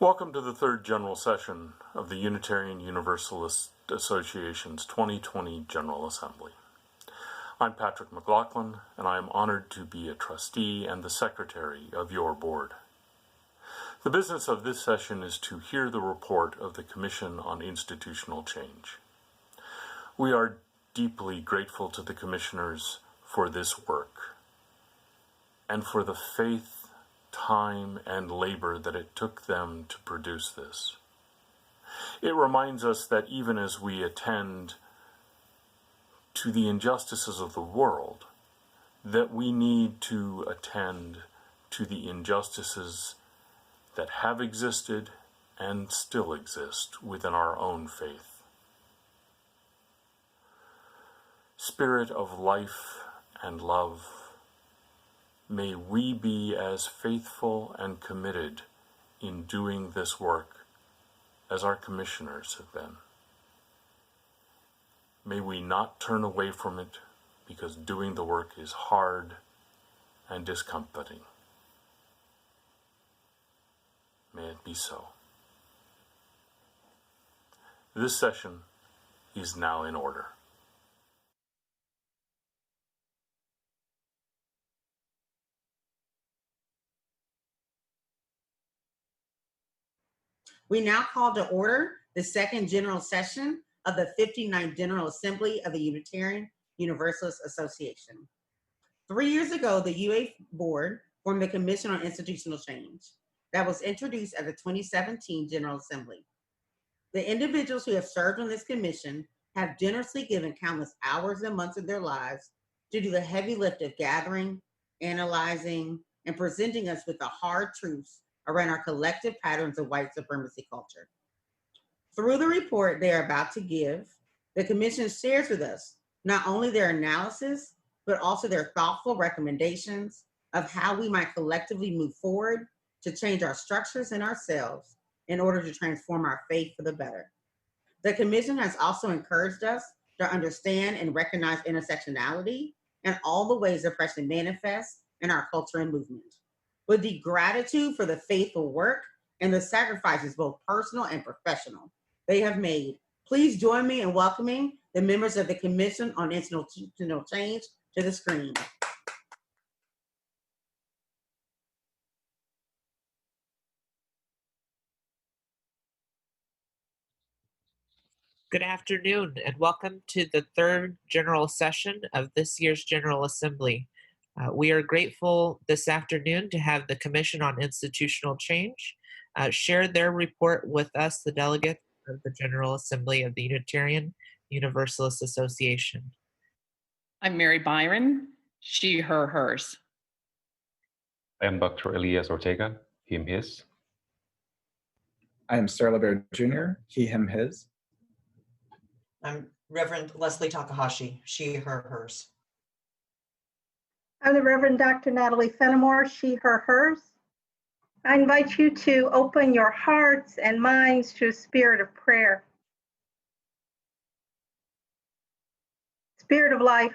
Welcome to the third general session of the Unitarian Universalist Association's 2020 General Assembly. I'm Patrick McLaughlin, and I am honored to be a trustee and the secretary of your board. The business of this session is to hear the report of the Commission on Institutional Change. We are deeply grateful to the commissioners for this work and for the faith, time, and labor that it took them to produce this. It reminds us that even as we attend to the injustices of the world, that we need to attend to the injustices that have existed and still exist within our own faith. Spirit of life and love, may we be as faithful and committed in doing this work as our commissioners have been. May we not turn away from it because doing the work is hard and discomforting. May it be so. This session is now in order. We now call to order the second general session of the 59th General Assembly of the Unitarian Universalist Association. 3 years ago, the UUA board formed the Commission on Institutional Change that was introduced at the 2017 General Assembly. The individuals who have served on this commission have generously given countless hours and months of their lives to do the heavy lift of gathering, analyzing, and presenting us with the hard truths around our collective patterns of white supremacy culture. Through the report they are about to give, the Commission shares with us not only their analysis, but also their thoughtful recommendations of how we might collectively move forward to change our structures and ourselves in order to transform our faith for the better. The Commission has also encouraged us to understand and recognize intersectionality and all the ways oppression manifests in our culture and movement. With the gratitude for the faithful work and the sacrifices, both personal and professional, they have made, please join me in welcoming the members of the Commission on Institutional Change to the screen. Good afternoon, and welcome to the third general session of this year's General Assembly. We are grateful this afternoon to have the Commission on Institutional Change share their report with us, the delegates of the General Assembly of the Unitarian Universalist Association. I'm Mary Byron, she, her, hers. I am Dr. Elias Ortega, him, his. I am Sir LeBear Jr., he, him, his. I'm Reverend Leslie Takahashi, she, her, hers. I'm the Reverend Dr. Natalie Fenimore, she, her, hers. I invite you to open your hearts and minds to a spirit of prayer. Spirit of life,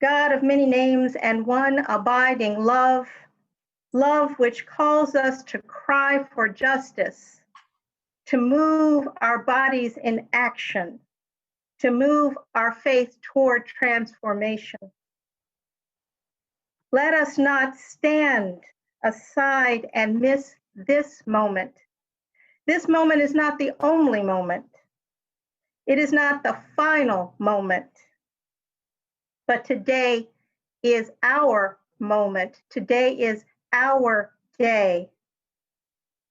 God of many names and one abiding love, love which calls us to cry for justice, to move our bodies in action, to move our faith toward transformation. Let us not stand aside and miss this moment. This moment is not the only moment. It is not the final moment. But today is our moment. Today is our day.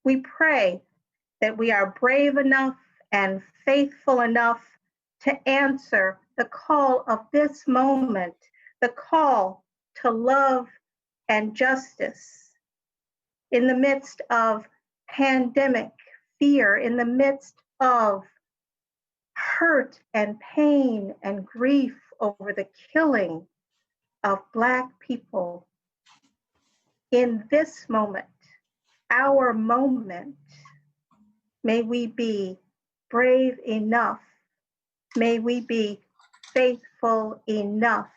We pray that we are brave enough and faithful enough to answer the call of this moment, the call to love and justice in the midst of pandemic fear, in the midst of hurt and pain and grief over the killing of Black people. In this moment, our moment, may we be brave enough, may we be faithful enough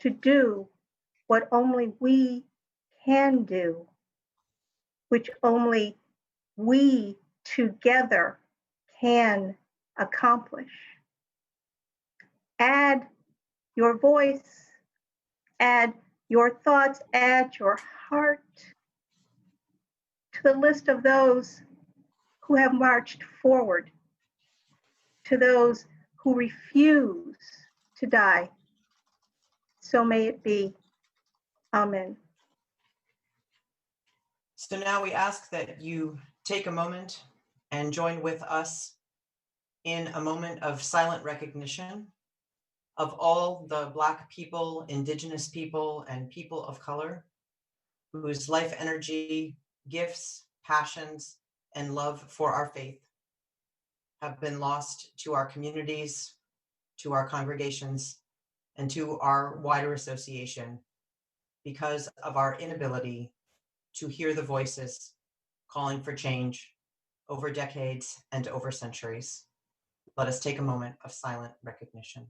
to do what only we can do, which only we together can accomplish. Add your voice, add your thoughts, add your heart to the list of those who have marched forward, to those who refuse to die. So may it be. Amen. So now we ask that you take a moment and join with us in a moment of silent recognition of all the Black people, Indigenous people, and people of color whose life energy, gifts, passions, and love for our faith have been lost to our communities, to our congregations, and to our wider association because of our inability to hear the voices calling for change over decades and over centuries. Let us take a moment of silent recognition.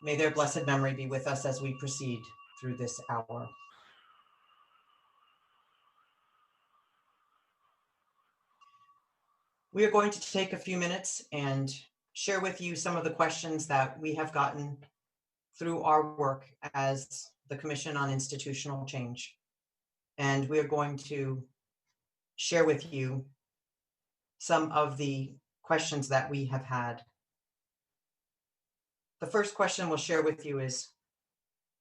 May their blessed memory be with us as we proceed through this hour. We are going to take a few minutes and share with you some of the questions that we have gotten through our work as the Commission on Institutional Change. And we are going to share with you some of the questions that we have had. The first question we'll share with you is,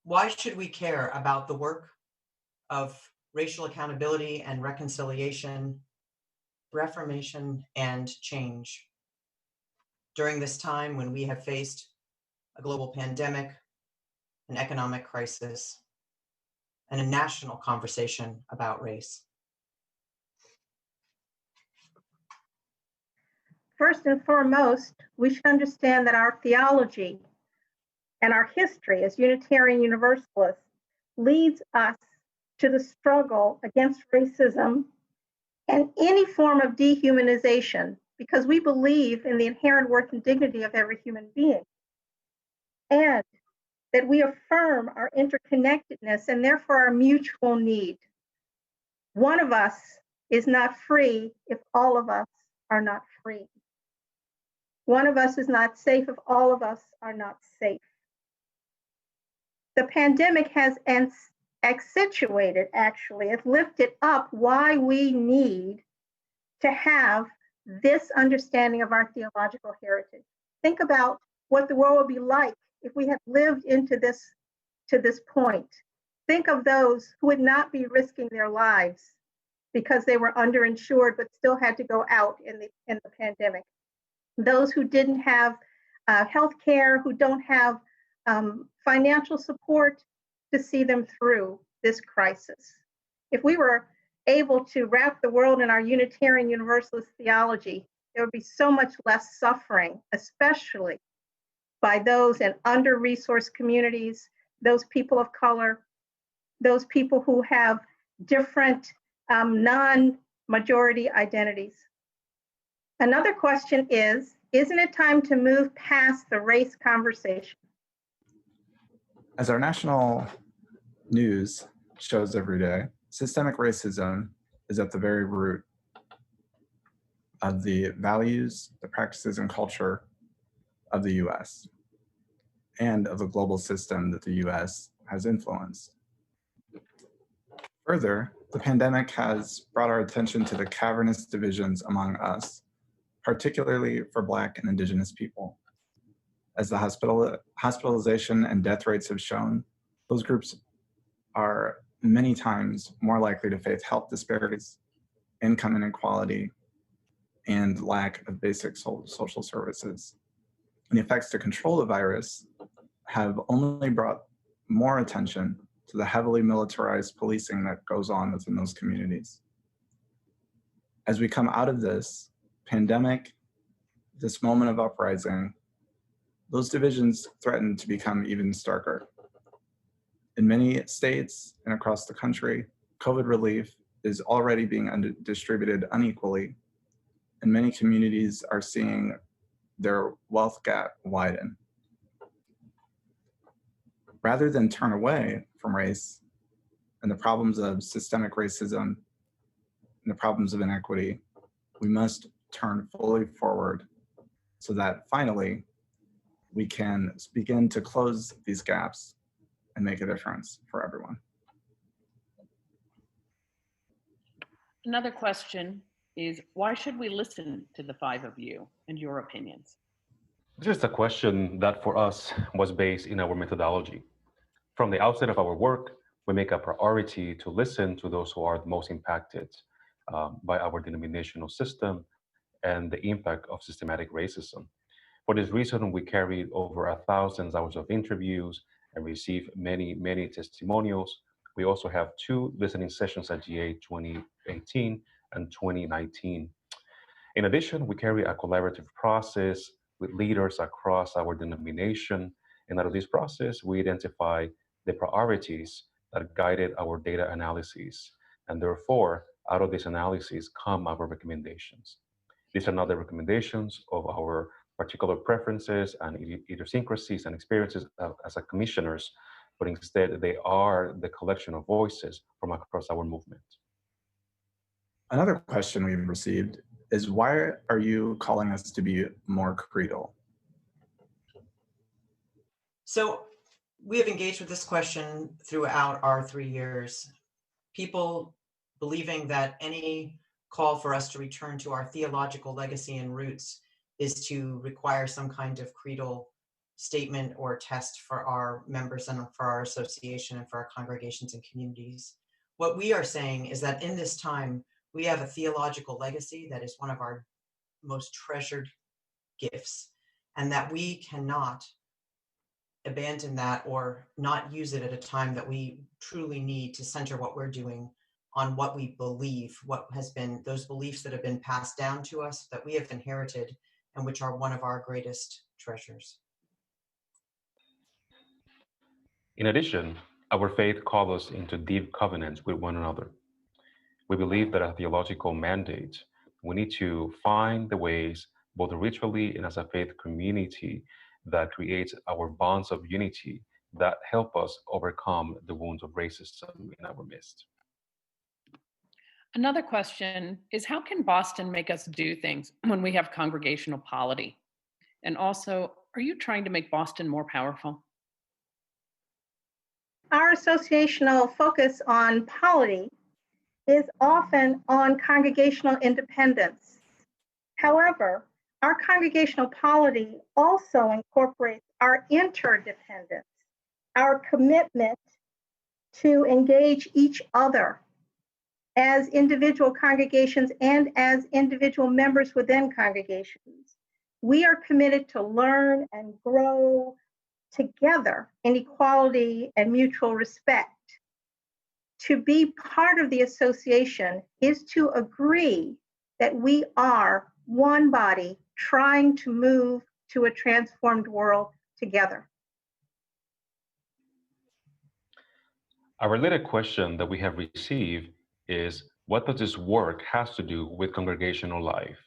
why should we care about the work of racial accountability and reconciliation, reformation, and change during this time when we have faced a global pandemic, an economic crisis, and a national conversation about race? First and foremost, we should understand that our theology and our history as Unitarian Universalists leads us to the struggle against racism and any form of dehumanization, because we believe in the inherent worth and dignity of every human being, and that we affirm our interconnectedness and therefore our mutual need. One of us is not free if all of us are not free. One of us is not safe if all of us are not safe. The pandemic has accentuated, actually, it's lifted up why we need to have this understanding of our theological heritage. Think about what the world would be like if we had lived into this to this point. Think of those who would not be risking their lives because they were underinsured but still had to go out in the pandemic. Those who didn't have health care, who don't have financial support to see them through this crisis. If we were able to wrap the world in our Unitarian Universalist theology, there would be so much less suffering, especially by those in under-resourced communities, those people of color, those people who have different non-majority identities. Another question is, isn't it time to move past the race conversation? As our national news shows every day, systemic racism is at the very root of the values, the practices, and culture of the US and of the global system that the US has influenced. Further, the pandemic has brought our attention to the cavernous divisions among us, particularly for Black and Indigenous people. As the hospitalization and death rates have shown, those groups are many times more likely to face health disparities, income inequality, and lack of basic social services. And the effects to control the virus have only brought more attention to the heavily militarized policing that goes on within those communities. As we come out of this pandemic, this moment of uprising, those divisions threaten to become even starker. In many states and across the country, COVID relief is already being distributed unequally, and many communities are seeing their wealth gap widen. Rather than turn away from race and the problems of systemic racism and the problems of inequity, we must turn fully forward so that finally we can begin to close these gaps and make a difference for everyone. Another question is, why should we listen to the five of you and your opinions? This is a question that for us was based in our methodology. From the outset of our work, we make a priority to listen to those who are the most impacted by our denominational system and the impact of systematic racism. For this reason, we carried over 1,000 hours of interviews and received many, many testimonials. We also have 2 listening sessions at GA 2018 and 2019. In addition, we carry a collaborative process with leaders across our denomination. And out of this process, we identify the priorities that guided our data analysis. And therefore, out of this analysis come our recommendations. These are not the recommendations of our particular preferences and idiosyncrasies and experiences as a commissioners, but instead they are the collection of voices from across our movement. Another question we've received is, why are you calling us to be more creedal? So we have engaged with this question throughout our 3 years. People believing that any call for us to return to our theological legacy and roots is to require some kind of creedal statement or test for our members and for our association and for our congregations and communities. What we are saying is that in this time, we have a theological legacy that is one of our most treasured gifts, and that we cannot abandon that or not use it at a time that we truly need to center what we're doing on what we believe, what has been those beliefs that have been passed down to us, that we have inherited, and which are one of our greatest treasures. In addition, our faith calls us into deep covenants with one another. We believe that a theological mandate, we need to find the ways, both ritually and as a faith community, that creates our bonds of unity that help us overcome the wounds of racism in our midst. Another question is, how can Boston make us do things when we have congregational polity? And also, are you trying to make Boston more powerful? Our associational focus on polity is often on congregational independence. However, our congregational polity also incorporates our interdependence, our commitment to engage each other as individual congregations and as individual members within congregations. We are committed to learn and grow together in equality and mutual respect. To be part of the association is to agree that we are one body trying to move to a transformed world together. A related question that we have received is, what does this work has to do with congregational life?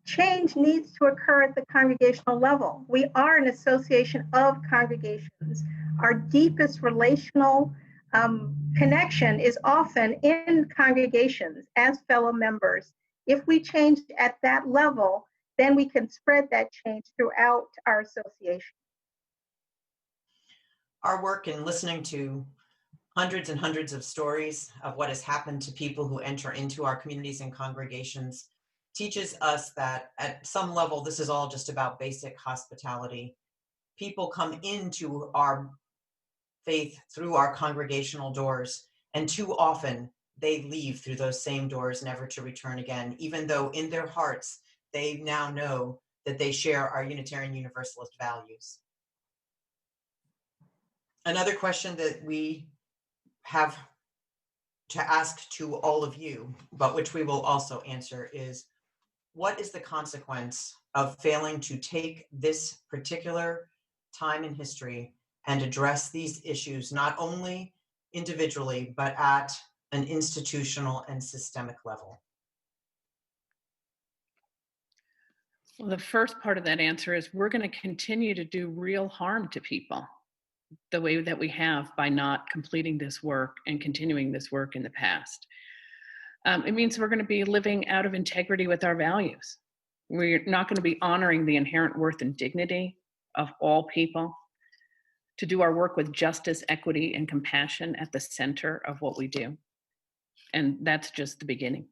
Change needs to occur at the congregational level. We are an association of congregations. Our deepest relational connection is often in congregations as fellow members. If we change at that level, then we can spread that change throughout our association. Our work in listening to hundreds and hundreds of stories of what has happened to people who enter into our communities and congregations teaches us that at some level, this is all just about basic hospitality. People come into our faith through our congregational doors, and too often they leave through those same doors, never to return again, even though in their hearts, they now know that they share our Unitarian Universalist values. Another question that we have to ask to all of you, but which we will also answer, is what is the consequence of failing to take this particular time in history and address these issues, not only individually, but at an institutional and systemic level? Well, the first part of that answer is we're going to continue to do real harm to people the way that we have by not completing this work and continuing this work in the past. It means we're going to be living out of integrity with our values. We're not going to be honoring the inherent worth and dignity of all people, to do our work with justice, equity, and compassion at the center of what we do. And that's just the beginning.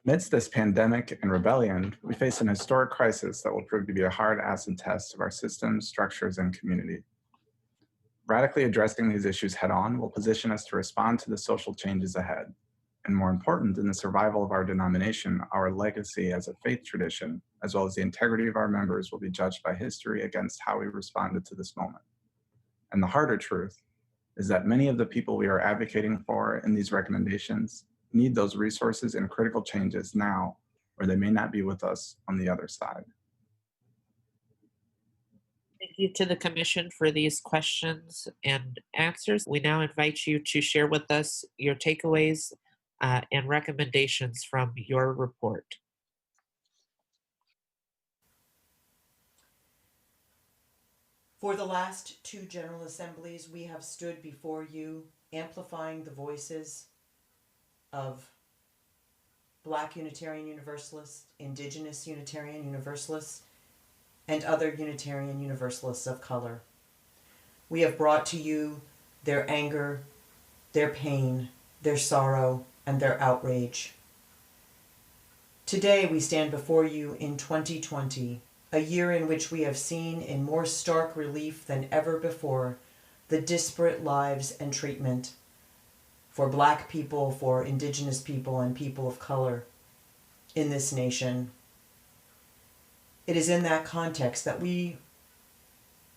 Amidst this pandemic and rebellion, we face an historic crisis that will prove to be a hard acid test of our systems, structures, and community. Radically addressing these issues head-on will position us to respond to the social changes ahead. And more important than the survival of our denomination, our legacy as a faith tradition, as well as the integrity of our members, will be judged by history against how we responded to this moment. And the harder truth is that many of the people we are advocating for in these recommendations need those resources and critical changes now, or they may not be with us on the other side. Thank you to the Commission for these questions and answers. We now invite you to share with us your takeaways and recommendations from your report. For the last two General Assemblies, we have stood before you, amplifying the voices of Black Unitarian Universalists, Indigenous Unitarian Universalists, and other Unitarian Universalists of color. We have brought to you their anger, their pain, their sorrow, and their outrage. Today we stand before you in 2020, a year in which we have seen in more stark relief than ever before the disparate lives and treatment for Black people, for Indigenous people, and people of color in this nation. It is in that context that we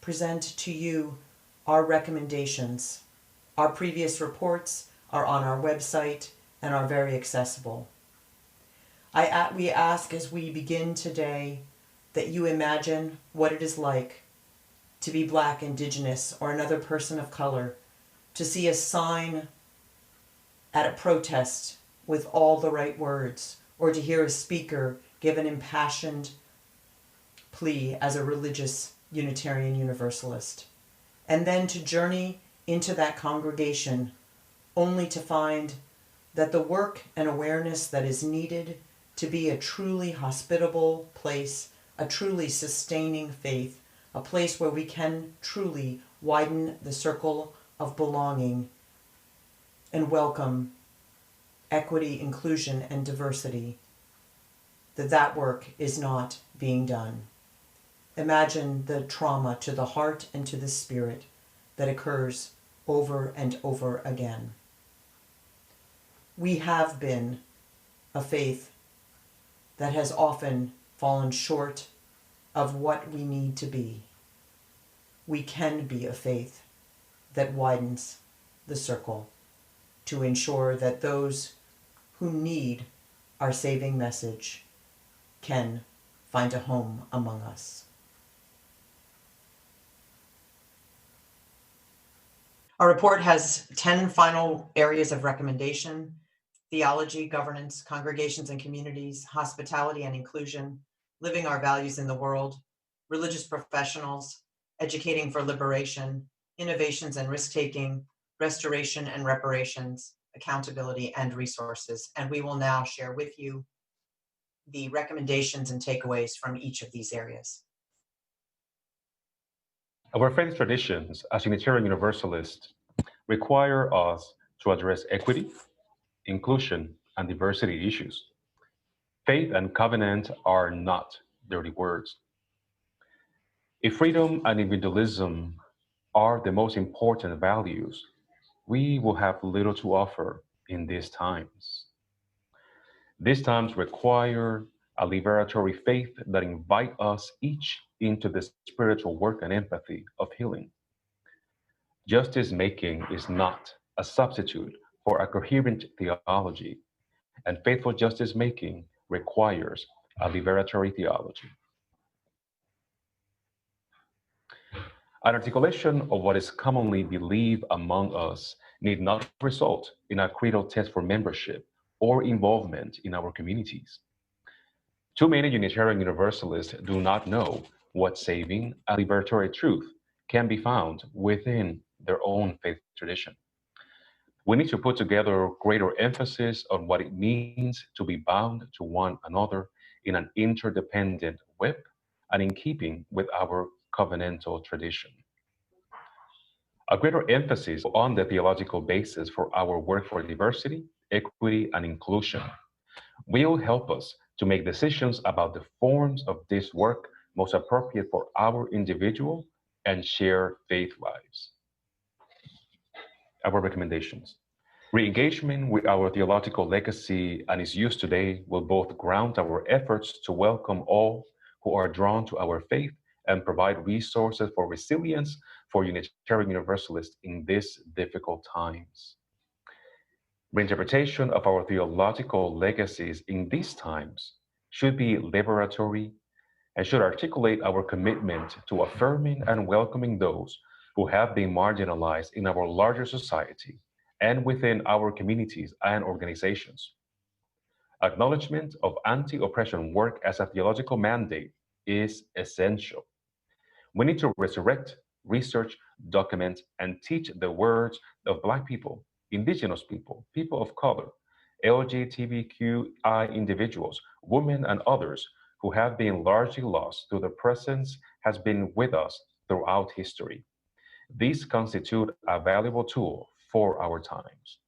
present to you our recommendations. Our previous reports are on our website and are very accessible. We ask as we begin today that you imagine what it is like to be Black, Indigenous, or another person of color, to see a sign at a protest with all the right words, or to hear a speaker give an impassioned plea as a religious Unitarian Universalist, and then to journey into that congregation only to find that the work and awareness that is needed to be a truly hospitable place, a truly sustaining faith, a place where we can truly widen the circle of belonging and welcome equity, inclusion, and diversity, that work is not being done. Imagine the trauma to the heart and to the spirit that occurs over and over again. We have been a faith that has often fallen short of what we need to be. We can be a faith that widens the circle to ensure that those who need our saving message can find a home among us. Our report has 10 final areas of recommendation: theology, governance, congregations and communities, hospitality and inclusion, living our values in the world, religious professionals, educating for liberation, innovations and risk-taking, restoration and reparations, accountability and resources. And we will now share with you the recommendations and takeaways from each of these areas. Our faith traditions as Unitarian Universalists require us to address equity, inclusion, and diversity issues. Faith and covenant are not dirty words. If freedom and individualism are the most important values, we will have little to offer in these times. These times require a liberatory faith that invite us each into the spiritual work and empathy of healing. Justice making is not a substitute for a coherent theology, and faithful justice making requires a liberatory theology. An articulation of what is commonly believed among us need not result in a creedal test for membership or involvement in our communities. Too many Unitarian Universalists do not know what saving and liberatory truth can be found within their own faith tradition. We need to put together greater emphasis on what it means to be bound to one another in an interdependent web and in keeping with our covenantal tradition. A greater emphasis on the theological basis for our work for diversity, equity, and inclusion will help us to make decisions about the forms of this work most appropriate for our individual and shared faith lives. Our recommendations. Re-engagement with our theological legacy and its use today will both ground our efforts to welcome all who are drawn to our faith and provide resources for resilience for Unitarian Universalists in these difficult times. Reinterpretation of our theological legacies in these times should be liberatory and should articulate our commitment to affirming and welcoming those who have been marginalized in our larger society and within our communities and organizations. Acknowledgement of anti-oppression work as a theological mandate is essential. We need to resurrect, research, document, and teach the words of Black people, Indigenous people, people of color, LGBTQI individuals, women, and others who have been largely lost through the presence has been with us throughout history. These constitute a valuable tool for our times.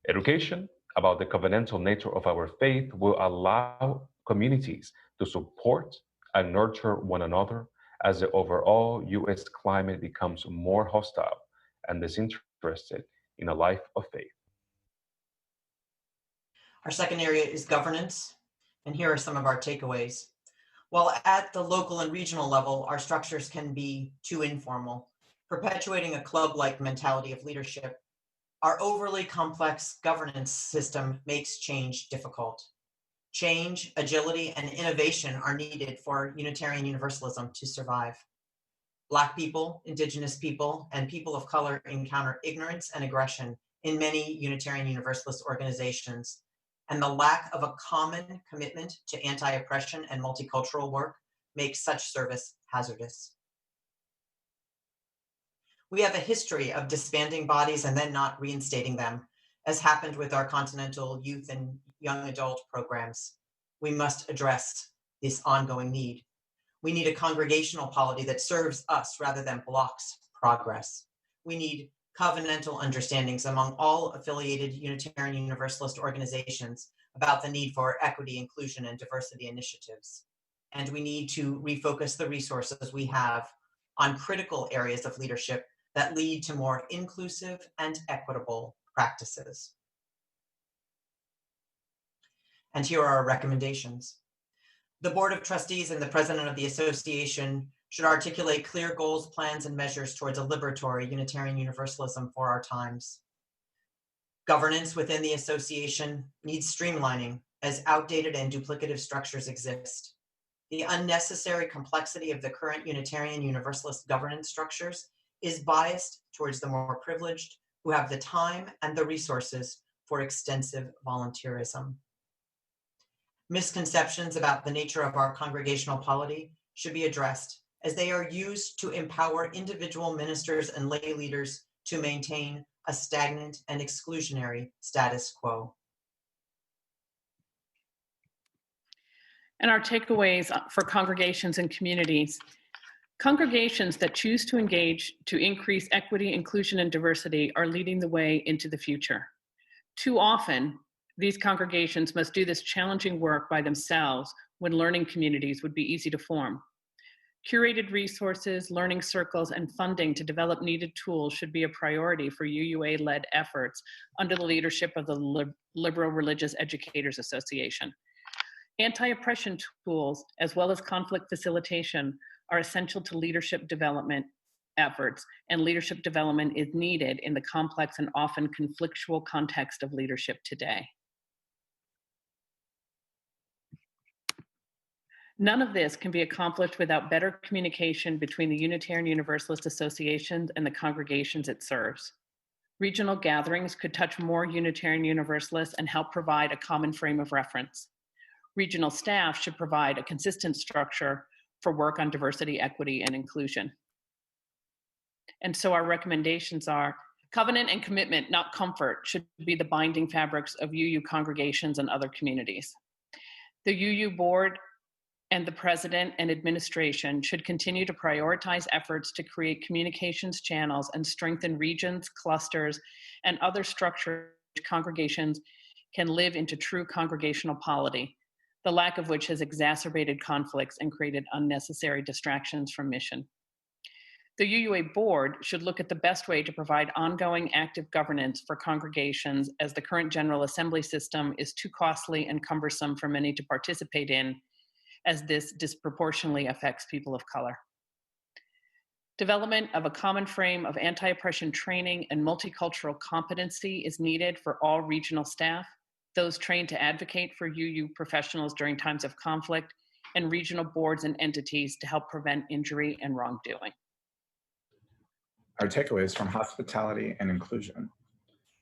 Education about the covenantal nature of our faith will allow communities to support and nurture one another as the overall U.S. climate becomes more hostile and disinterested in a life of faith. Our second area is governance, and here are some of our takeaways. While at the local and regional level, our structures can be too informal, perpetuating a club-like mentality of leadership, our overly complex governance system makes change difficult. Change, agility, and innovation are needed for Unitarian Universalism to survive. Black people, Indigenous people, and people of color encounter ignorance and aggression in many Unitarian Universalist organizations, and the lack of a common commitment to anti-oppression and multicultural work makes such service hazardous. We have a history of disbanding bodies and then not reinstating them, as happened with our continental youth and young adult programs. We must address this ongoing need. We need a congregational polity that serves us rather than blocks progress. We need covenantal understandings among all affiliated Unitarian Universalist organizations about the need for equity, inclusion, and diversity initiatives. And we need to refocus the resources we have on critical areas of leadership that lead to more inclusive and equitable practices. And here are our recommendations. The Board of Trustees and the President of the Association should articulate clear goals, plans, and measures towards a liberatory Unitarian Universalism for our times. Governance within the association needs streamlining as outdated and duplicative structures exist. The unnecessary complexity of the current Unitarian Universalist governance structures is biased towards the more privileged who have the time and the resources for extensive volunteerism. Misconceptions about the nature of our congregational polity should be addressed, as they are used to empower individual ministers and lay leaders to maintain a stagnant and exclusionary status quo. And our takeaways for congregations and communities. Congregations that choose to engage to increase equity, inclusion, and diversity are leading the way into the future. Too often, these congregations must do this challenging work by themselves when learning communities would be easy to form. Curated resources, learning circles, and funding to develop needed tools should be a priority for UUA-led efforts under the leadership of the Liberal Religious Educators Association. Anti-oppression tools, as well as conflict facilitation, are essential to leadership development efforts, and leadership development is needed in the complex and often conflictual context of leadership today. None of this can be accomplished without better communication between the Unitarian Universalist associations and the congregations it serves. Regional gatherings could touch more Unitarian Universalists and help provide a common frame of reference. Regional staff should provide a consistent structure for work on diversity, equity, and inclusion. And so our recommendations are: covenant and commitment, not comfort, should be the binding fabrics of UU congregations and other communities. The UU board and the president and administration should continue to prioritize efforts to create communications channels and strengthen regions, clusters, and other structures congregations can live into true congregational polity, the lack of which has exacerbated conflicts and created unnecessary distractions from mission. The UUA board should look at the best way to provide ongoing active governance for congregations, as the current General Assembly system is too costly and cumbersome for many to participate in, as this disproportionately affects people of color. Development of a common frame of anti-oppression training and multicultural competency is needed for all regional staff, those trained to advocate for UU professionals during times of conflict, and regional boards and entities to help prevent injury and wrongdoing. Our takeaways from hospitality and inclusion.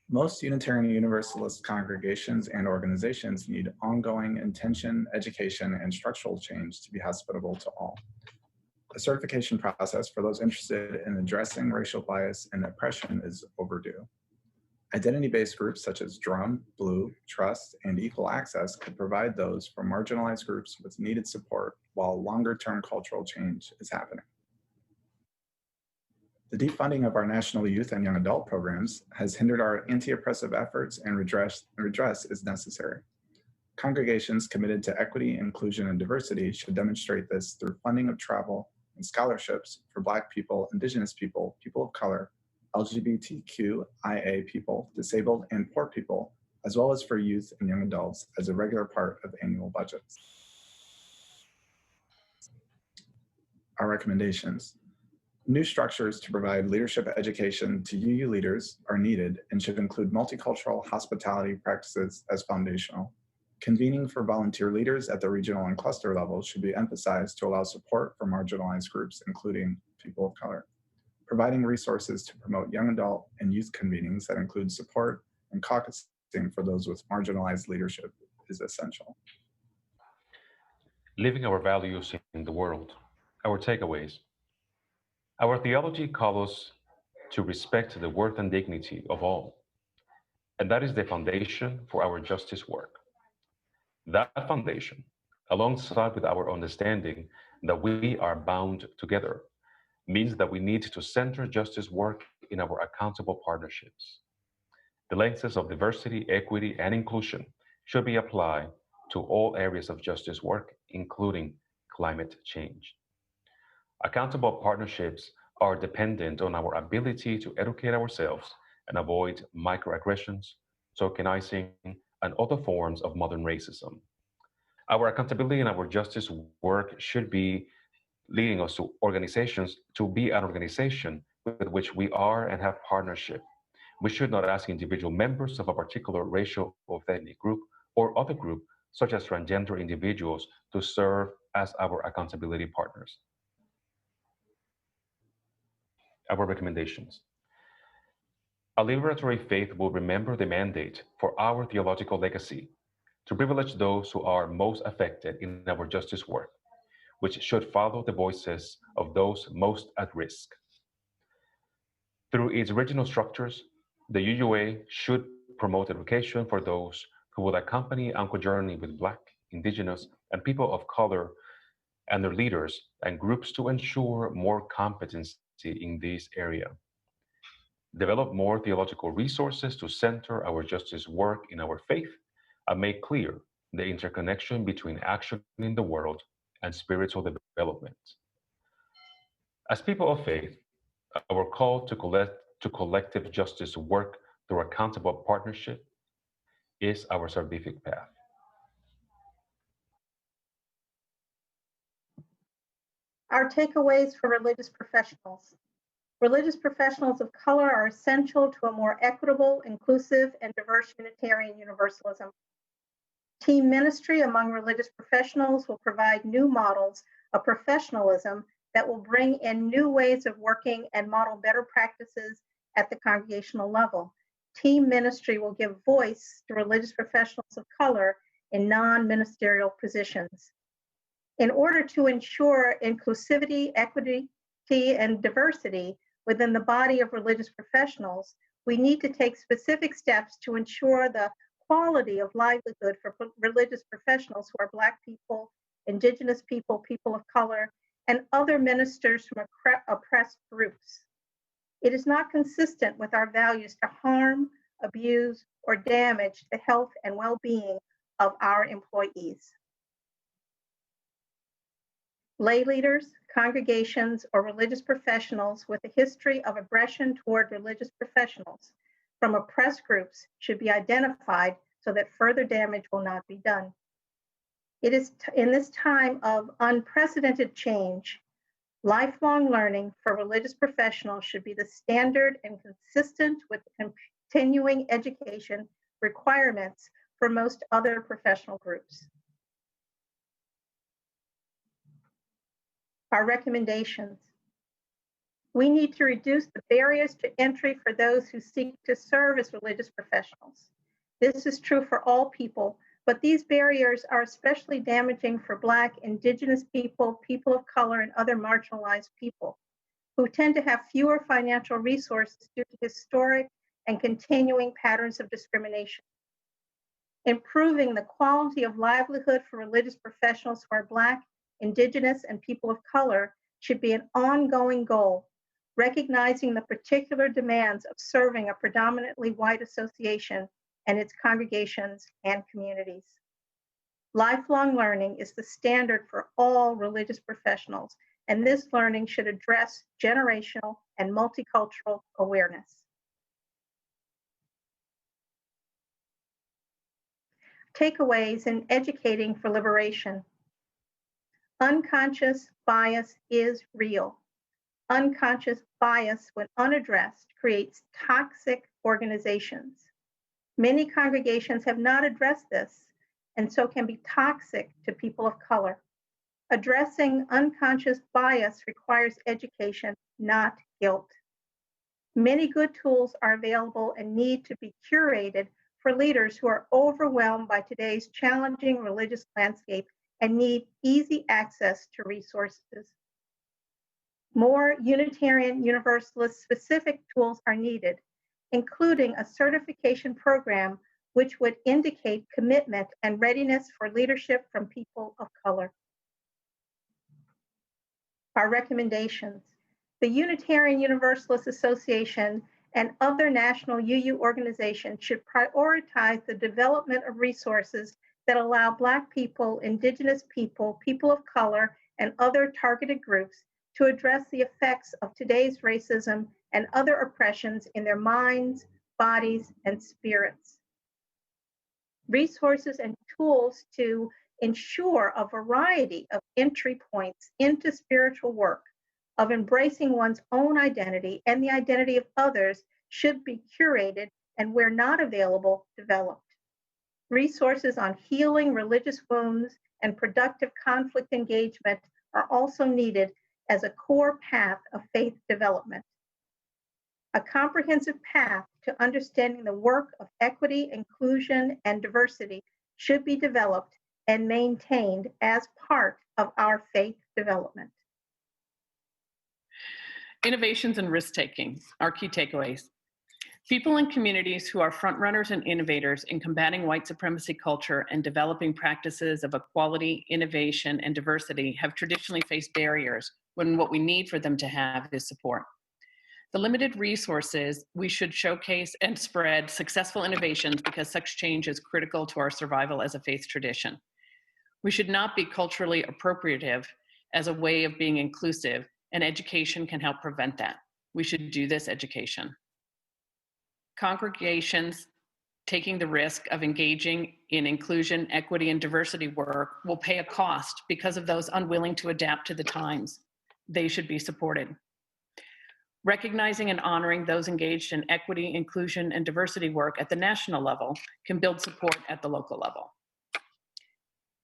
Most Unitarian Universalist congregations and organizations need ongoing intention, education, and structural change to be hospitable to all. A certification process for those interested in addressing racial bias and oppression is overdue. Identity-based groups such as Drum, Blue, Trust, and Equal Access could provide those for marginalized groups with needed support while longer-term cultural change is happening. The defunding of our national youth and young adult programs has hindered our anti-oppressive efforts, and redress is necessary. Congregations committed to equity, inclusion, and diversity should demonstrate this through funding of travel and scholarships for Black people, Indigenous people, people of color, LGBTQIA people, disabled, and poor people, as well as for youth and young adults as a regular part of annual budgets. Our recommendations. New structures to provide leadership education to UU leaders are needed and should include multicultural hospitality practices as foundational. Convening for volunteer leaders at the regional and cluster level should be emphasized to allow support for marginalized groups, including people of color. Providing resources to promote young adult and youth convenings that include support and caucusing for those with marginalized leadership is essential. Living our values in the world. Our takeaways. Our theology calls us to respect the worth and dignity of all, and that is the foundation for our justice work. That foundation, alongside with our understanding that we are bound together, means that we need to center justice work in our accountable partnerships. The lenses of diversity, equity, and inclusion should be applied to all areas of justice work, including climate change. Accountable partnerships are dependent on our ability to educate ourselves and avoid microaggressions, tokenizing, and other forms of modern racism. Our accountability in our justice work should be leading us to organizations to be an organization with which we are and have partnership. We should not ask individual members of a particular racial or ethnic group or other group, such as transgender individuals, to serve as our accountability partners. Our recommendations. A liberatory faith will remember the mandate for our theological legacy to privilege those who are most affected in our justice work, which should follow the voices of those most at risk. Through its regional structures, the UUA should promote education for those who will accompany Anchor Journey with Black, Indigenous, and people of color and their leaders and groups to ensure more competency in this area. Develop more theological resources to center our justice work in our faith and make clear the interconnection between action in the world and spiritual development. As people of faith, our call to collective justice work through accountable partnership is our salvific path. Our takeaways for religious professionals. Religious professionals of color are essential to a more equitable, inclusive, and diverse Unitarian Universalism. Team ministry among religious professionals will provide new models of professionalism that will bring in new ways of working and model better practices at the congregational level. Team ministry will give voice to religious professionals of color in non-ministerial positions. In order to ensure inclusivity, equity, and diversity within the body of religious professionals, we need to take specific steps to ensure the quality of livelihood for religious professionals who are Black people, Indigenous people, people of color, and other ministers from oppressed groups. It is not consistent with our values to harm, abuse, or damage the health and well-being of our employees. Lay leaders, congregations, or religious professionals with a history of aggression toward religious professionals from oppressed groups should be identified so that further damage will not be done. It is in this time of unprecedented change, lifelong learning for religious professionals should be the standard and consistent with the continuing education requirements for most other professional groups. Our recommendations. We need to reduce the barriers to entry for those who seek to serve as religious professionals. This is true for all people, but these barriers are especially damaging for Black, Indigenous people, people of color, and other marginalized people who tend to have fewer financial resources due to historic and continuing patterns of discrimination. Improving the quality of livelihood for religious professionals who are Black, Indigenous, and people of color should be an ongoing goal, recognizing the particular demands of serving a predominantly white association and its congregations and communities. Lifelong learning is the standard for all religious professionals, and this learning should address generational and multicultural awareness. Takeaways in educating for liberation. Unconscious bias is real. Unconscious bias, when unaddressed, creates toxic organizations. Many congregations have not addressed this, and so can be toxic to people of color. Addressing unconscious bias requires education, not guilt. Many good tools are available and need to be curated for leaders who are overwhelmed by today's challenging religious landscape and need easy access to resources. More Unitarian Universalist specific tools are needed, including a certification program which would indicate commitment and readiness for leadership from people of color. Our recommendations. The Unitarian Universalist Association and other national UU organizations should prioritize the development of resources that allow Black people, Indigenous people, people of color, and other targeted groups to address the effects of today's racism and other oppressions in their minds, bodies, and spirits. Resources and tools to ensure a variety of entry points into spiritual work, of embracing one's own identity and the identity of others should be curated and, where not available, developed. Resources on healing religious wounds and productive conflict engagement are also needed as a core path of faith development. A comprehensive path to understanding the work of equity, inclusion, and diversity should be developed and maintained as part of our faith development. Innovations and risk-taking are key takeaways. People in communities who are frontrunners and innovators in combating white supremacy culture and developing practices of equality, innovation, and diversity have traditionally faced barriers when what we need for them to have is support. The limited resources, we should showcase and spread successful innovations because such change is critical to our survival as a faith tradition. We should not be culturally appropriative as a way of being inclusive, and education can help prevent that. We should do this education. Congregations taking the risk of engaging in inclusion, equity, and diversity work will pay a cost because of those unwilling to adapt to the times. They should be supported. Recognizing and honoring those engaged in equity, inclusion, and diversity work at the national level can build support at the local level.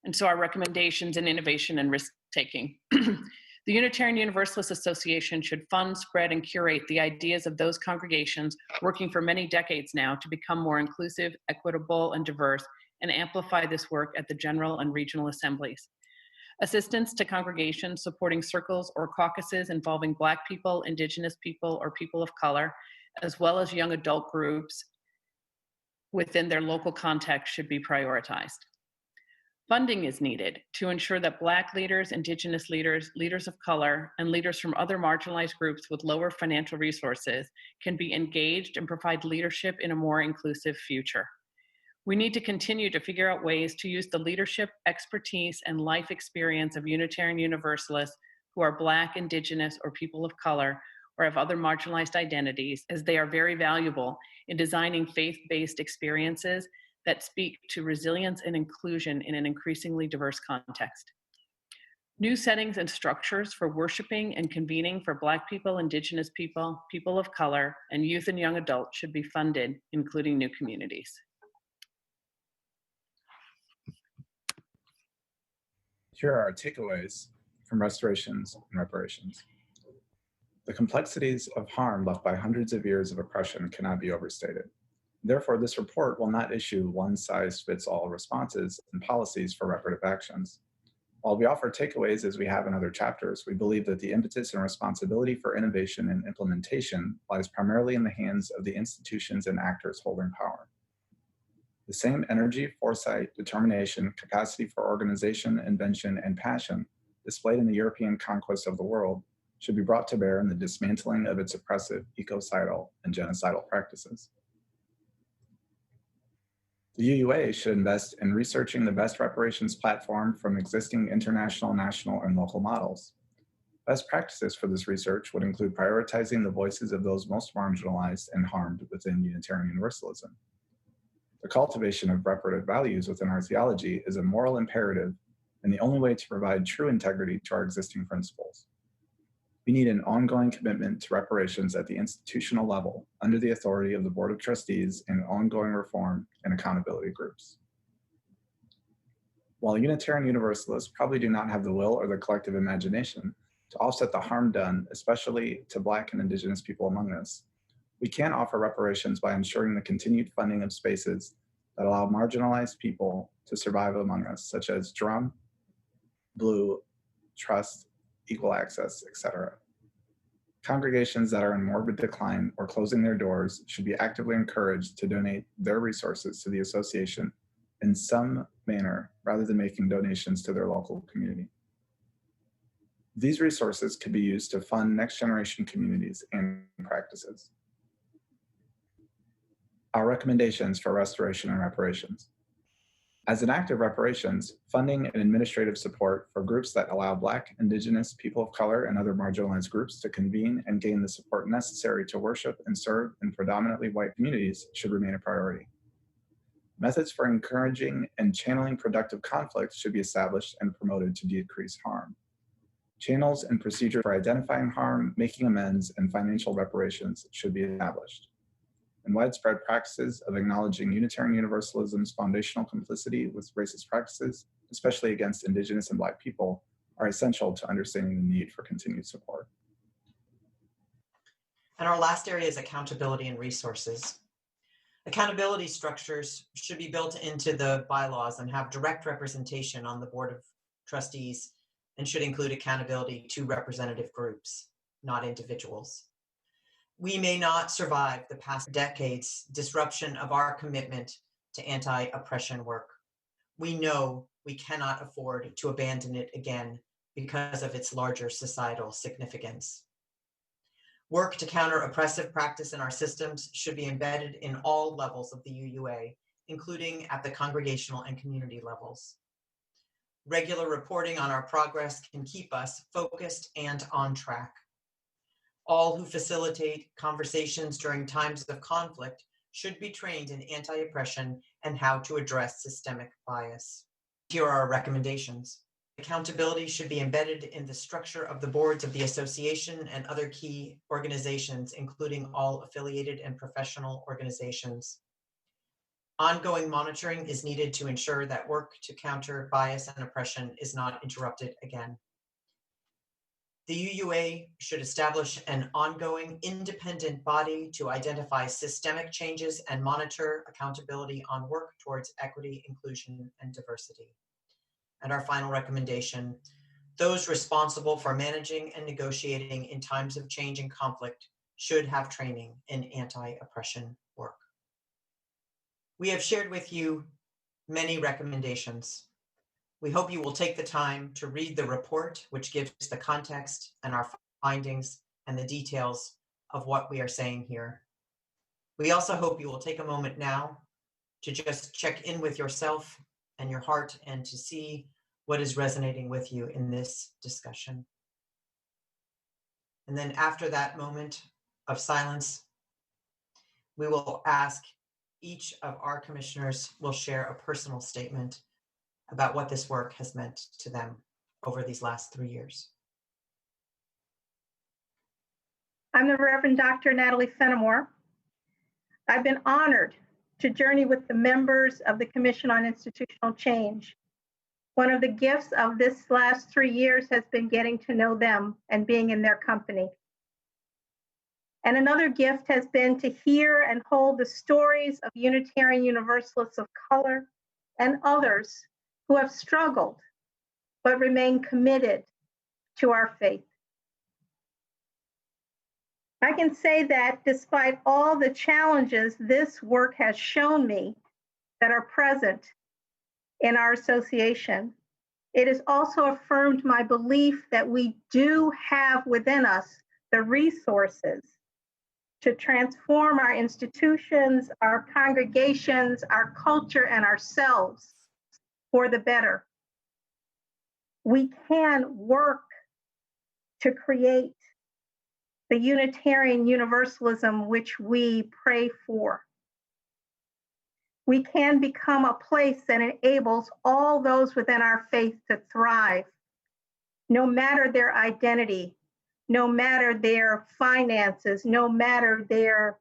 And so our recommendations in innovation and risk-taking. The Unitarian Universalist Association should fund, spread, and curate the ideas of those congregations working for many decades now to become more inclusive, equitable, and diverse, and amplify this work at the general and regional assemblies. Assistance to congregations supporting circles or caucuses involving Black people, Indigenous people, or people of color, as well as young adult groups within their local context should be prioritized. Funding is needed to ensure that Black leaders, Indigenous leaders, leaders of color, and leaders from other marginalized groups with lower financial resources can be engaged and provide leadership in a more inclusive future. We need to continue to figure out ways to use the leadership, expertise, and life experience of Unitarian Universalists who are Black, Indigenous, or people of color, or have other marginalized identities, as they are very valuable in designing faith-based experiences that speak to resilience and inclusion in an increasingly diverse context. New settings and structures for worshiping and convening for Black people, Indigenous people, people of color, and youth and young adults should be funded, including new communities. Here are our takeaways from Restorations and Reparations. The complexities of harm left by hundreds of years of oppression cannot be overstated. Therefore, this report will not issue one-size-fits-all responses and policies for reparative actions. While we offer takeaways as we have in other chapters, we believe that the impetus and responsibility for innovation and implementation lies primarily in the hands of the institutions and actors holding power. The same energy, foresight, determination, capacity for organization, invention, and passion displayed in the European conquest of the world should be brought to bear in the dismantling of its oppressive, ecocidal, and genocidal practices. The UUA should invest in researching the best reparations platform from existing international, national, and local models. Best practices for this research would include prioritizing the voices of those most marginalized and harmed within Unitarian Universalism. The cultivation of reparative values within our theology is a moral imperative and the only way to provide true integrity to our existing principles. We need an ongoing commitment to reparations at the institutional level under the authority of the Board of Trustees and ongoing reform and accountability groups. While Unitarian Universalists probably do not have the will or the collective imagination to offset the harm done, especially to Black and Indigenous people among us, we can offer reparations by ensuring the continued funding of spaces that allow marginalized people to survive among us, such as Drum, Blue, Trust, Equal Access, etc. Congregations that are in morbid decline or closing their doors should be actively encouraged to donate their resources to the association in some manner rather than making donations to their local community. These resources could be used to fund next generation communities and practices. Our recommendations for restoration and reparations. As an act of reparations, funding and administrative support for groups that allow Black, Indigenous, people of color, and other marginalized groups to convene and gain the support necessary to worship and serve in predominantly white communities should remain a priority. Methods for encouraging and channeling productive conflict should be established and promoted to decrease harm. Channels and procedures for identifying harm, making amends, and financial reparations should be established. And widespread practices of acknowledging Unitarian Universalism's foundational complicity with racist practices, especially against Indigenous and Black people, are essential to understanding the need for continued support. And our last area is accountability and resources. Accountability structures should be built into the bylaws and have direct representation on the Board of Trustees and should include accountability to representative groups, not individuals. We may not survive the past decade's disruption of our commitment to anti-oppression work. We know we cannot afford to abandon it again because of its larger societal significance. Work to counter oppressive practice in our systems should be embedded in all levels of the UUA, including at the congregational and community levels. Regular reporting on our progress can keep us focused and on track. All who facilitate conversations during times of conflict should be trained in anti-oppression and how to address systemic bias. Here are our recommendations. Accountability should be embedded in the structure of the boards of the association and other key organizations, including all affiliated and professional organizations. Ongoing monitoring is needed to ensure that work to counter bias and oppression is not interrupted again. The UUA should establish an ongoing independent body to identify systemic changes and monitor accountability on work towards equity, inclusion, and diversity. And our final recommendation, those responsible for managing and negotiating in times of change and conflict should have training in anti-oppression work. We have shared with you many recommendations. We hope you will take the time to read the report, which gives the context and our findings and the details of what we are saying here. We also hope you will take a moment now to just check in with yourself and your heart and to see what is resonating with you in this discussion. And then after that moment of silence, we will ask each of our commissioners will share a personal statement about what this work has meant to them over these last 3 years. I'm the Reverend Dr. Natalie Fenimore. I've been honored to journey with the members of the Commission on Institutional Change. One of the gifts of this last 3 years has been getting to know them and being in their company. And another gift has been to hear and hold the stories of Unitarian Universalists of color and others who have struggled but remain committed to our faith. I can say that despite all the challenges this work has shown me that are present in our association, it has also affirmed my belief that we do have within us the resources to transform our institutions, our congregations, our culture, and ourselves for the better. We can work to create the Unitarian Universalism which we pray for. We can become a place that enables all those within our faith to thrive, no matter their identity, no matter their finances, no matter their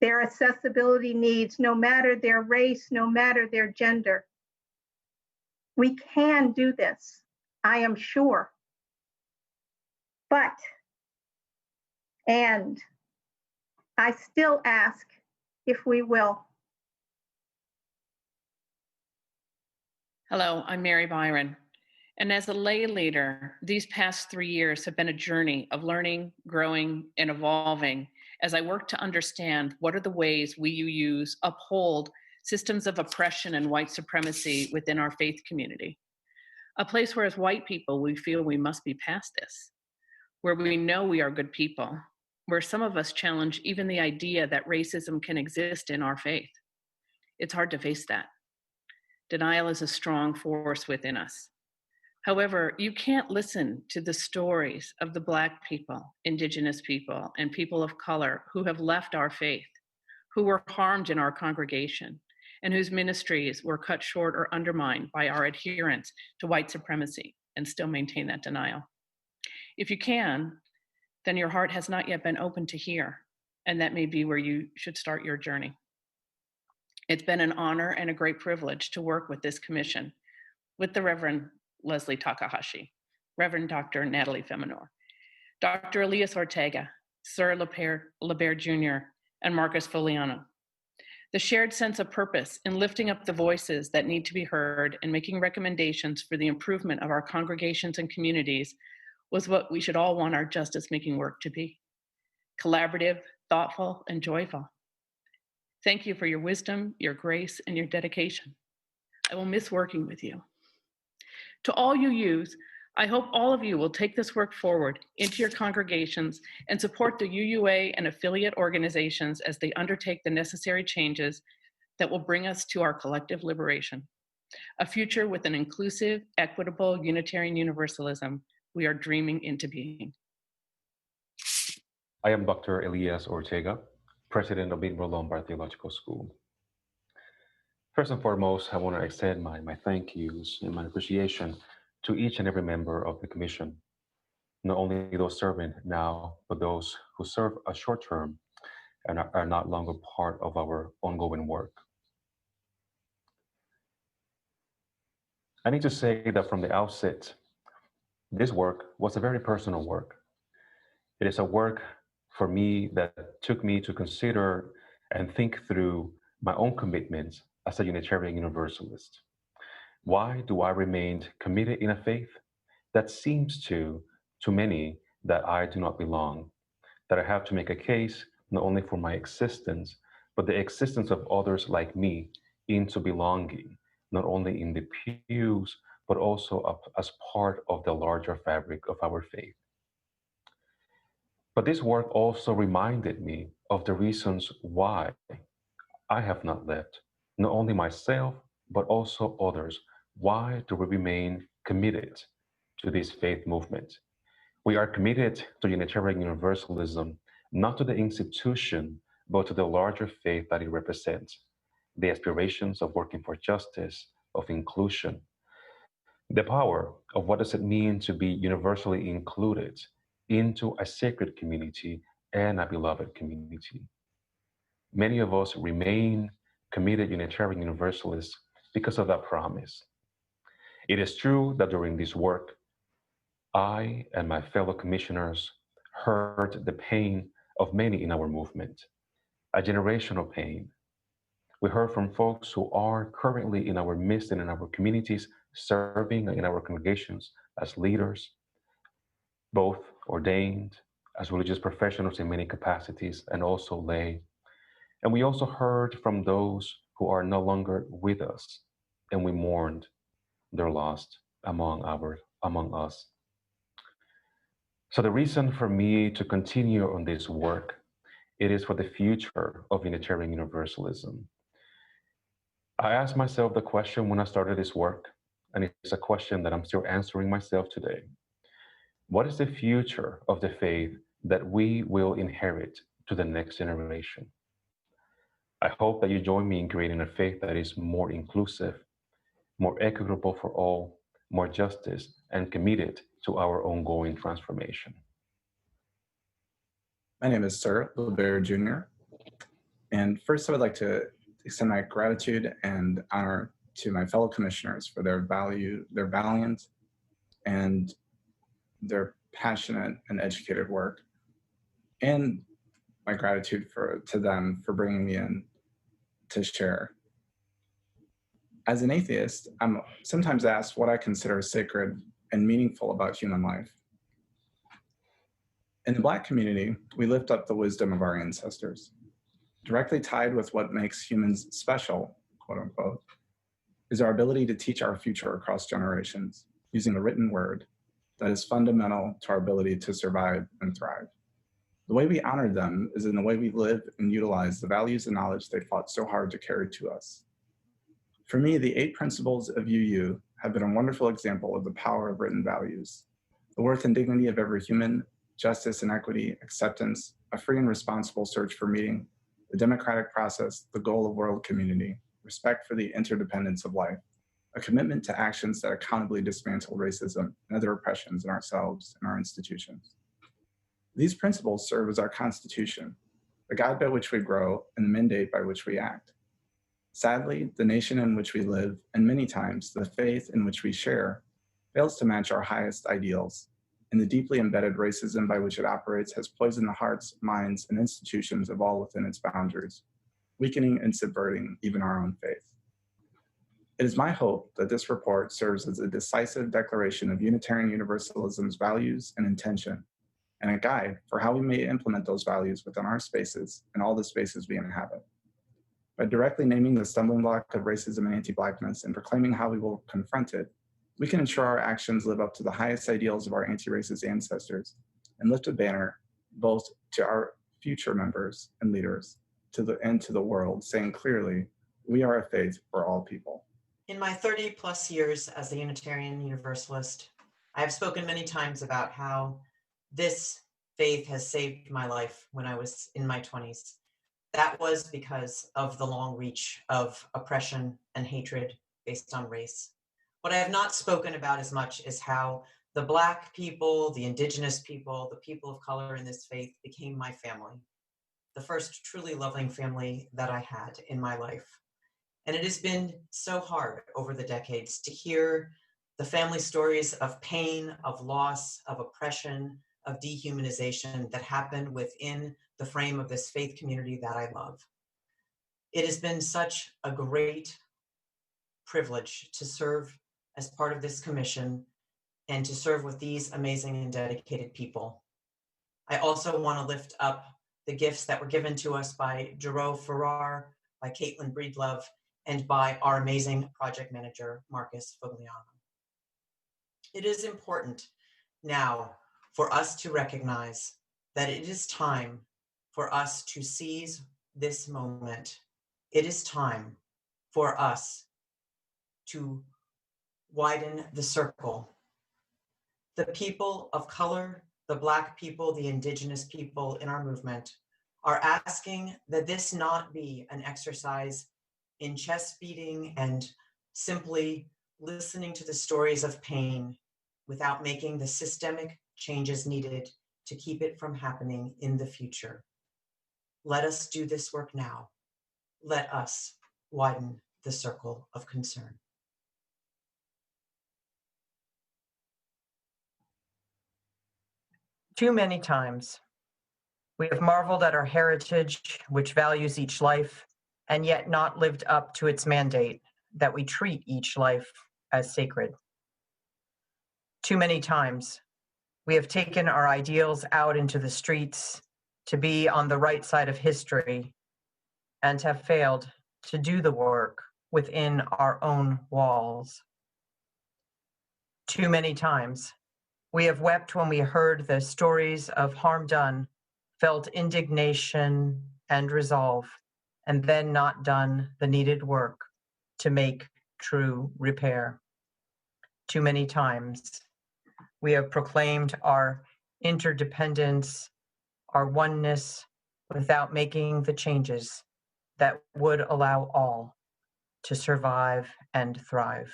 accessibility needs, no matter their race, no matter their gender. We can do this, I am sure. And I still ask if we will. Hello, I'm Mary Byron. And as a lay leader, these past 3 years have been a journey of learning, growing, and evolving as I work to understand what are the ways we UUs uphold systems of oppression and white supremacy within our faith community. A place where as white people, we feel we must be past this, where we know we are good people, where some of us challenge even the idea that racism can exist in our faith. It's hard to face that. Denial is a strong force within us. However, you can't listen to the stories of the Black people, Indigenous people, and people of color who have left our faith, who were harmed in our congregation, and whose ministries were cut short or undermined by our adherence to white supremacy, and still maintain that denial. If you can, then your heart has not yet been open to hear, and that may be where you should start your journey. It's been an honor and a great privilege to work with this commission, with the Reverend Leslie Takahashi, Reverend Dr. Natalie Fenimore, Dr. Elias Ortega, Sir LeBert Jr., and Marcus Foliano. The shared sense of purpose in lifting up the voices that need to be heard and making recommendations for the improvement of our congregations and communities was what we should all want our justice-making work to be: collaborative, thoughtful, and joyful. Thank you for your wisdom, your grace, and your dedication. I will miss working with you. To all UUs, I hope all of you will take this work forward into your congregations and support the UUA and affiliate organizations as they undertake the necessary changes that will bring us to our collective liberation, a future with an inclusive, equitable Unitarian Universalism we are dreaming into being. I am Dr. Elias Ortega, President of Inver Lombard Theological School. First and foremost, I want to extend my thank yous and my appreciation to each and every member of the Commission, not only those serving now, but those who serve a short term and are not longer part of our ongoing work. I need to say that from the outset, this work was a very personal work. It is a work for me that took me to consider and think through my own commitments as a Unitarian Universalist. Why do I remain committed in a faith that seems to many that I do not belong, that I have to make a case not only for my existence, but the existence of others like me into belonging, not only in the pews, but also as part of the larger fabric of our faith. But this work also reminded me of the reasons why I have not left, not only myself, but also others. Why do we remain committed to this faith movement? We are committed to Unitarian Universalism, not to the institution, but to the larger faith that it represents, the aspirations of working for justice, of inclusion, the power of what does it mean to be universally included into a sacred community and a beloved community. Many of us remain committed Unitarian Universalists because of that promise. It is true that during this work, I and my fellow commissioners heard the pain of many in our movement, a generational pain. We heard from folks who are currently in our midst and in our communities, serving in our congregations as leaders, both ordained as religious professionals in many capacities and also lay. And we also heard from those who are no longer with us, and we mourned their loss among us. So the reason for me to continue on this work, it is for the future of Unitarian Universalism. I asked myself the question when I started this work, and it's a question that I'm still answering myself today. What is the future of the faith that we will inherit to the next generation? I hope that you join me in creating a faith that is more inclusive, more equitable for all, more justice, and committed to our ongoing transformation. My name is Sir LeBear Jr. And first, I would like to extend my gratitude and honor to my fellow commissioners for their valiant, and their passionate and educated work, and my gratitude to them for bringing me in to share. As an atheist, I'm sometimes asked what I consider sacred and meaningful about human life. In the Black community, we lift up the wisdom of our ancestors. Directly tied with what makes humans special, quote unquote, is our ability to teach our future across generations using the written word that is fundamental to our ability to survive and thrive. The way we honor them is in the way we live and utilize the values and knowledge they fought so hard to carry to us. For me, the 8 principles of UU have been a wonderful example of the power of written values. The worth and dignity of every human, justice and equity, acceptance, a free and responsible search for meaning, the democratic process, the goal of world community, respect for the interdependence of life, a commitment to actions that accountably dismantle racism and other oppressions in ourselves and our institutions. These principles serve as our constitution, the guide by which we grow and the mandate by which we act. Sadly, the nation in which we live, and many times the faith in which we share, fails to match our highest ideals, and the deeply embedded racism by which it operates has poisoned the hearts, minds, and institutions of all within its boundaries, weakening and subverting even our own faith. It is my hope that this report serves as a decisive declaration of Unitarian Universalism's values and intention, and a guide for how we may implement those values within our spaces and all the spaces we inhabit. By directly naming the stumbling block of racism and anti-Blackness and proclaiming how we will confront it, we can ensure our actions live up to the highest ideals of our anti-racist ancestors and lift a banner both to our future members and leaders and to the world, saying clearly, we are a faith for all people. In my 30 plus years as a Unitarian Universalist, I have spoken many times about how this faith has saved my life when I was in my 20s. That was because of the long reach of oppression and hatred based on race. What I have not spoken about as much is how the Black people, the Indigenous people, the people of color in this faith became my family, the first truly loving family that I had in my life. And it has been so hard over the decades to hear the family stories of pain, of loss, of oppression, of dehumanization that happen within the frame of this faith community that I love. It has been such a great privilege to serve as part of this commission and to serve with these amazing and dedicated people. I also want to lift up the gifts that were given to us by Jero Farrar, by Caitlin Breedlove, and by our amazing project manager, Marcus Fogliano. It is important now for us to recognize that it is time for us to seize this moment. It is time for us to widen the circle. The people of color, the Black people, the Indigenous people in our movement are asking that this not be an exercise in chest beating and simply listening to the stories of pain without making the systemic changes needed to keep it from happening in the future. Let us do this work now. Let us widen the circle of concern. Too many times, we have marveled at our heritage, which values each life, and yet not lived up to its mandate that we treat each life as sacred. Too many times, we have taken our ideals out into the streets to be on the right side of history and have failed to do the work within our own walls. Too many times, we have wept when we heard the stories of harm done, felt indignation and resolve, and then not done the needed work to make true repair. Too many times, we have proclaimed our interdependence, our oneness, without making the changes that would allow all to survive and thrive.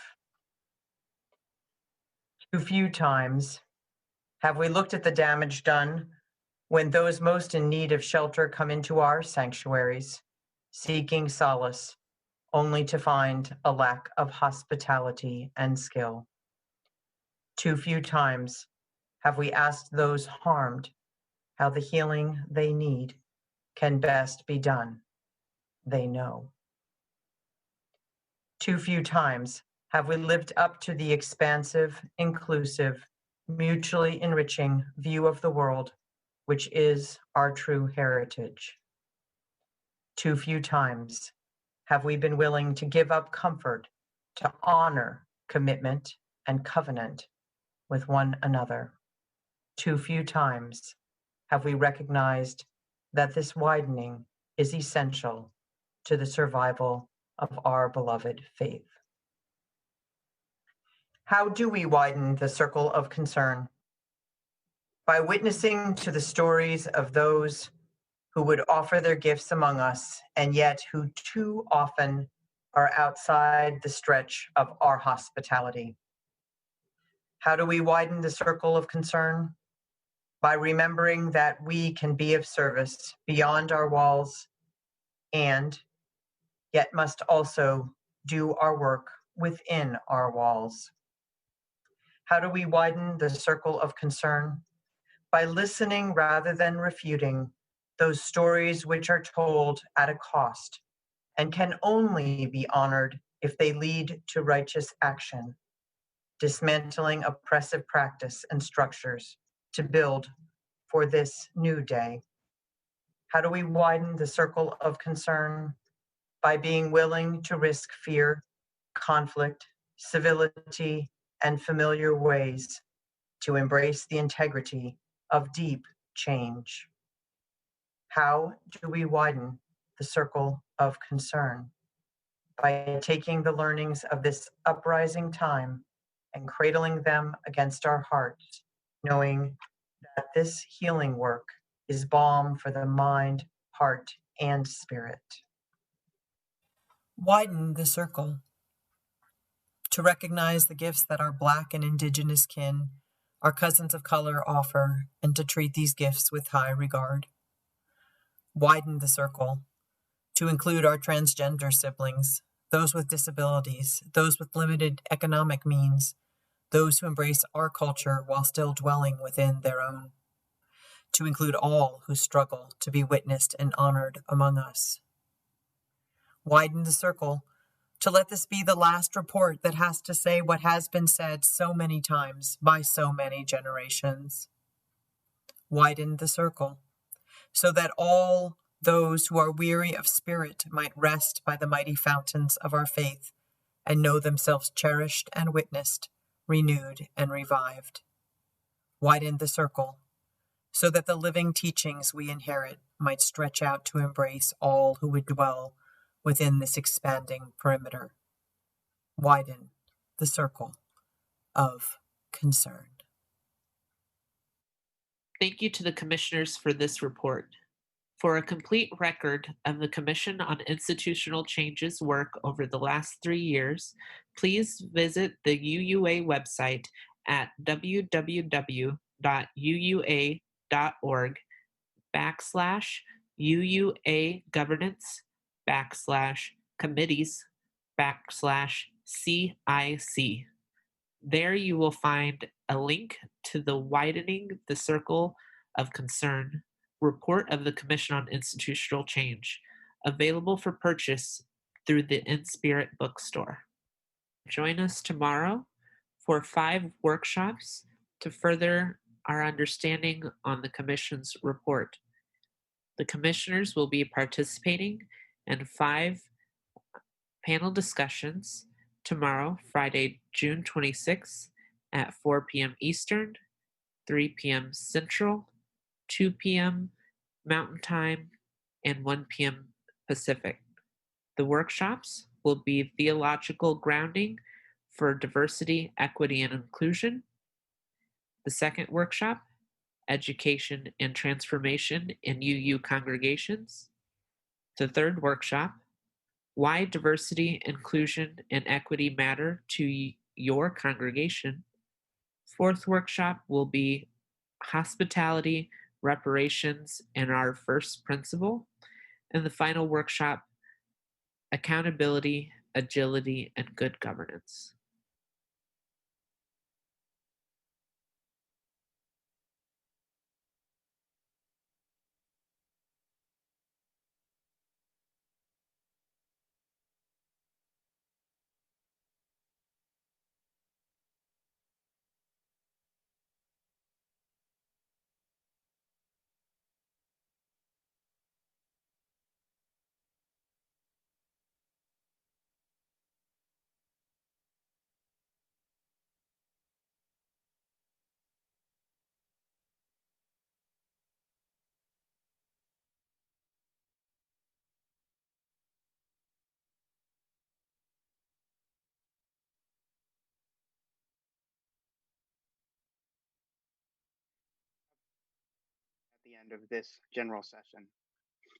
Too few times have we looked at the damage done when those most in need of shelter come into our sanctuaries, seeking solace, only to find a lack of hospitality and skill. Too few times have we asked those harmed how the healing they need can best be done. They know. Too few times have we lived up to the expansive, inclusive, mutually enriching view of the world, which is our true heritage. Too few times have we been willing to give up comfort to honor commitment and covenant with one another. Too few times have we recognized that this widening is essential to the survival of our beloved faith. How do we widen the circle of concern? By witnessing to the stories of those who would offer their gifts among us, and yet who too often are outside the stretch of our hospitality. How do we widen the circle of concern? By remembering that we can be of service beyond our walls and yet must also do our work within our walls. How do we widen the circle of concern? By listening rather than refuting those stories which are told at a cost and can only be honored if they lead to righteous action, dismantling oppressive practice and structures to build for this new day. How do we widen the circle of concern? By being willing to risk fear, conflict, civility, and familiar ways to embrace the integrity of deep change. How do we widen the circle of concern? By taking the learnings of this uprising time and cradling them against our hearts, knowing that this healing work is balm for the mind, heart, and spirit. Widen the circle to recognize the gifts that our Black and Indigenous kin, our cousins of color, offer, and to treat these gifts with high regard. Widen the circle to include our transgender siblings, those with disabilities, those with limited economic means, those who embrace our culture while still dwelling within their own, to include all who struggle to be witnessed and honored among us. Widen the circle to let this be the last report that has to say what has been said so many times by so many generations. Widen the circle so that all those who are weary of spirit might rest by the mighty fountains of our faith and know themselves cherished and witnessed, renewed and revived. Widen the circle so that the living teachings we inherit might stretch out to embrace all who would dwell within this expanding perimeter. Widen the circle of concern. Thank you to the commissioners for this report. For a complete record of the Commission on Institutional Change's work over the last 3 years, please visit the UUA website at www.uua.org/UUA governance/committees/CIC. There you will find a link to the Widening the Circle of Concern report of the Commission on Institutional Change, available for purchase through the In Spirit bookstore. Join us tomorrow for 5 workshops to further our understanding on the Commission's report. The commissioners will be participating in 5 panel discussions tomorrow, Friday, June 26th at 4 p.m. Eastern, 3 p.m. Central, 2 p.m. Mountain Time, and 1 p.m. Pacific. The workshops will be Theological Grounding for Diversity, Equity, and Inclusion. The second workshop, Education and Transformation in UU Congregations. The third workshop, Why Diversity, Inclusion, and Equity Matter to Your Congregation. Fourth workshop will be Hospitality, Reparations, and Our First Principle. And the final workshop, Accountability, Agility, and Good Governance. The end of this general session.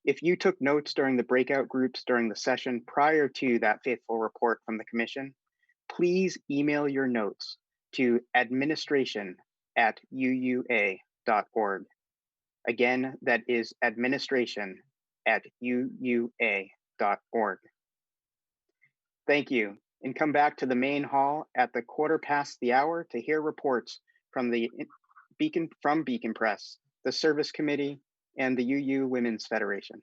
If you took notes during the breakout groups during the session prior to that faithful report from the Commission, please email your notes to administration@uua.org. Again, that is administration@uua.org. Thank you, and come back to the main hall at the 1:15 to hear reports from Beacon Press, the Service Committee, and the UU Women's Federation.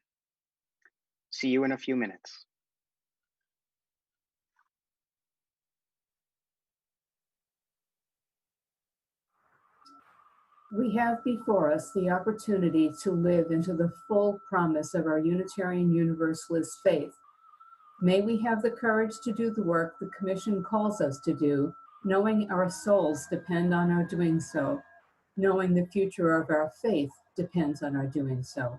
See you in a few minutes. We have before us the opportunity to live into the full promise of our Unitarian Universalist faith. May we have the courage to do the work the Commission calls us to do, knowing our souls depend on our doing so, knowing the future of our faith depends on our doing so.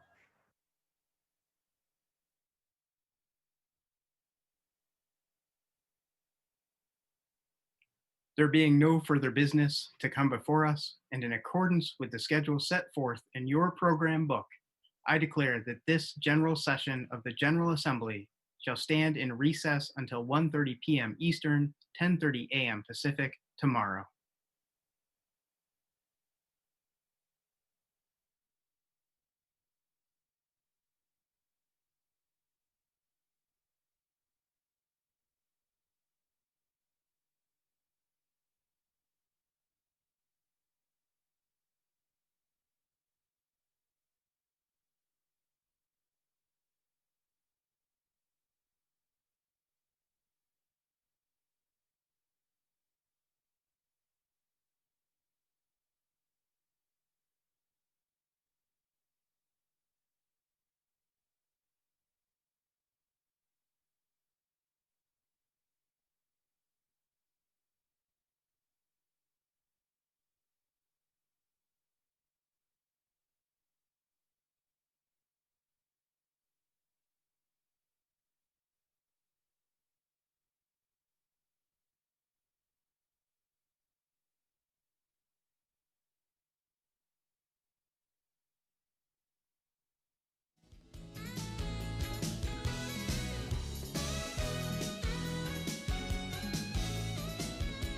There being no further business to come before us, and in accordance with the schedule set forth in your program book, I declare that this general session of the General Assembly shall stand in recess until 1:30 p.m. Eastern, 10:30 a.m. Pacific tomorrow.